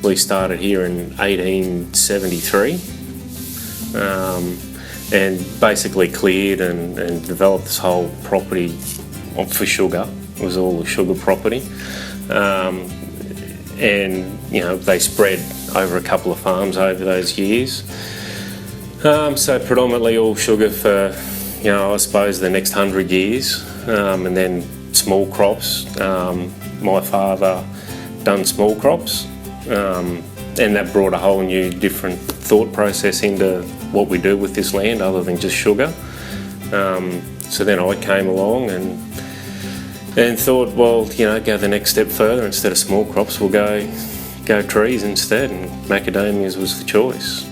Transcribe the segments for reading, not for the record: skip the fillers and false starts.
basically started here in 1873 and basically cleared and developed this whole property for sugar. It was all a sugar property. And you know, they spread over a couple of farms over those years. So predominantly all sugar for, you know, I suppose the next 100 years, and then small crops. My father done small crops, and that brought a whole new different thought process into what we do with this land other than just sugar. So then I came along and thought, well, you know, go the next step further. Instead of small crops, we'll go trees instead, and macadamias was the choice.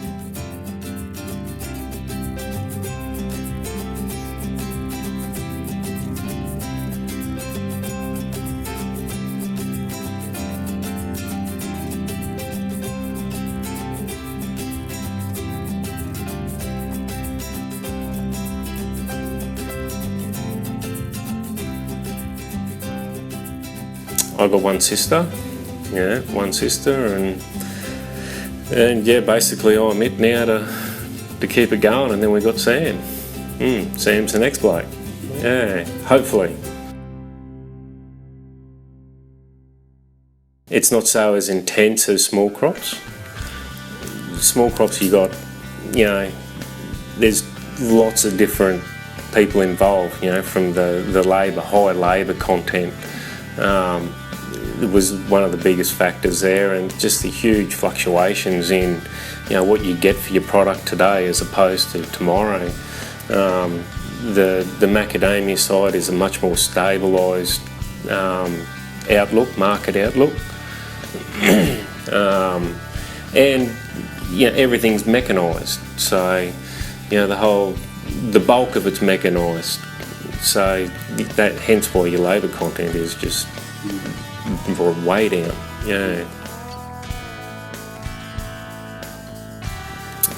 I've got one sister, and yeah, basically I'm it now to keep it going, and then we got Sam. Sam's the next bloke. Yeah, hopefully. It's not so as intense as small crops. Small crops you got, you know, there's lots of different people involved, you know, from the labour, high labour content. It was one of the biggest factors there, and just the huge fluctuations in, you know, what you get for your product today as opposed to tomorrow. The macadamia side is a much more stabilised outlook, market outlook, and you know, everything's mechanised. So you know, the bulk of it's mechanised. So that hence why your labour content is just way down. Yeah.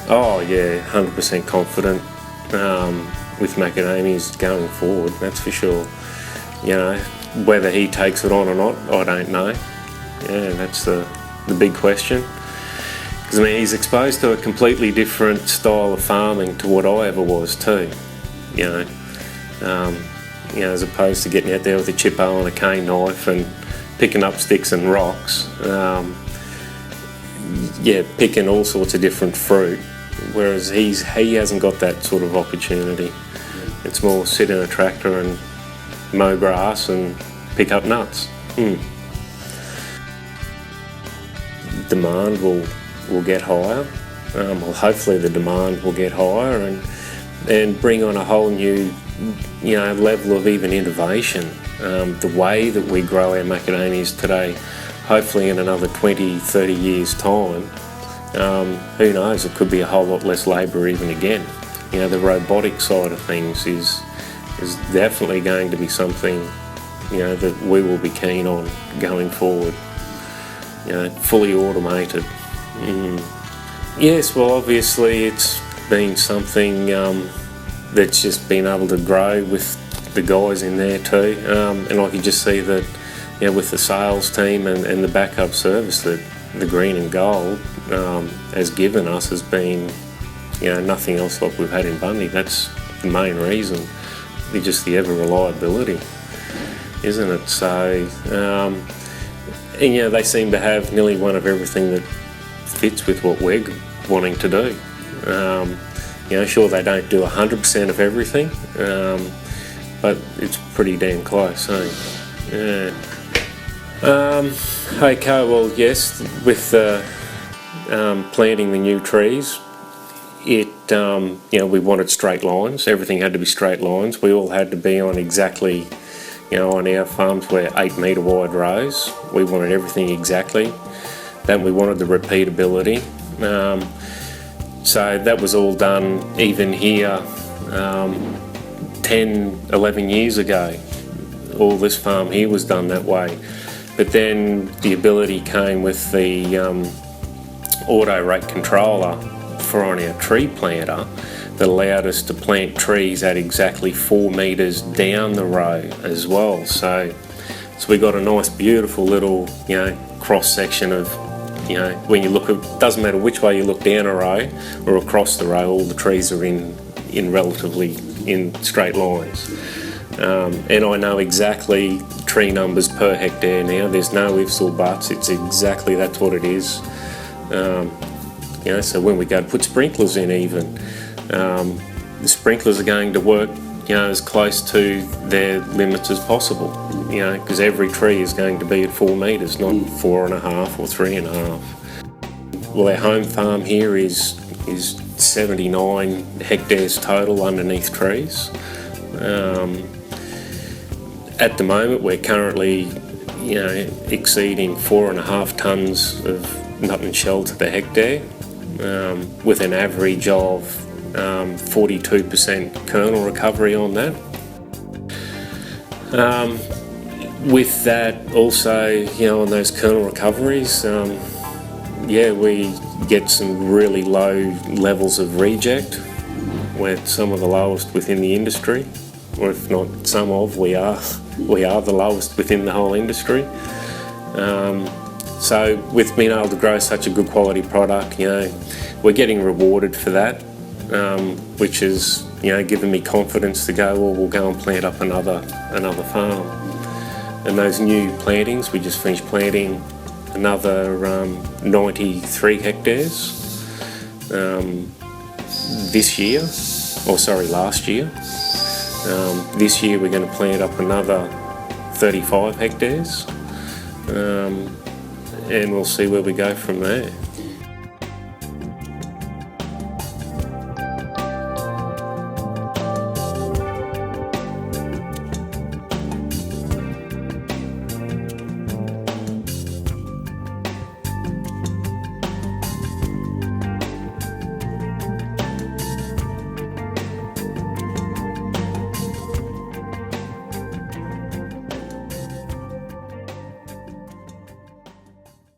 Oh yeah, 100% confident with macadamias going forward. That's for sure. You know, whether he takes it on or not, I don't know. Yeah, that's the big question. Because I mean, he's exposed to a completely different style of farming to what I ever was too. You know, as opposed to getting out there with a chippo and a cane knife and picking up sticks and rocks. Yeah, picking all sorts of different fruit. Whereas he hasn't got that sort of opportunity. It's more sit in a tractor and mow grass and pick up nuts. Demand will get higher. Well, hopefully the demand will get higher and bring on a whole new, you know, level of even innovation. The way that we grow our macadamias today, hopefully in another 20, 30 years' time, who knows, it could be a whole lot less labour even again. You know, the robotic side of things is definitely going to be something, you know, that we will be keen on going forward. You know, fully automated. Yes, well, obviously it's been something that's just been able to grow with the guys in there too, and I can just see that, you know, with the sales team and the backup service that the green and gold has given us has been, you know, nothing else like we've had in Bundy. That's the main reason. It's just the ever reliability, isn't it? So, and you know, they seem to have nearly one of everything that fits with what we're wanting to do. You know, sure, they don't do 100% of everything, but it's pretty damn close, eh? Yeah. Okay, well, yes, with planting the new trees, it, you know, we wanted straight lines. Everything had to be straight lines. We all had to be on exactly, you know, on our farms we're 8 metre wide rows. We wanted everything exactly. Then we wanted the repeatability. So that was all done even here 10, 11 years ago. All this farm here was done that way. But then the ability came with the auto rate controller for on our tree planter that allowed us to plant trees at exactly 4 metres down the row as well. So we got a nice beautiful little, you know, cross section of You know, when you look, it doesn't matter which way you look, down a row or across the row, all the trees are in relatively in straight lines. And I know exactly tree numbers per hectare now. There's no ifs or buts. It's exactly that's what it is. You know, so when we go to put sprinklers in, even the sprinklers are going to work, you know, as close to their limits as possible. You know, because every tree is going to be at 4 metres, not 4.5 or 3.5. Well, our home farm here is 79 hectares total underneath trees. At the moment, we're currently, you know, exceeding 4.5 tonnes of nut and shell to the hectare, with an average of 42% kernel recovery on that. With that, also, you know, on those kernel recoveries, yeah, we get some really low levels of reject. We're some of the lowest within the industry, or if not some of, we are the lowest within the whole industry. So with being able to grow such a good quality product, you know, we're getting rewarded for that, which is, you know, giving me confidence to go, well, we'll go and plant up another farm. And those new plantings, we just finished planting another 93 hectares this year, or sorry, last year. This year we're going to plant up another 35 hectares, and we'll see where we go from there.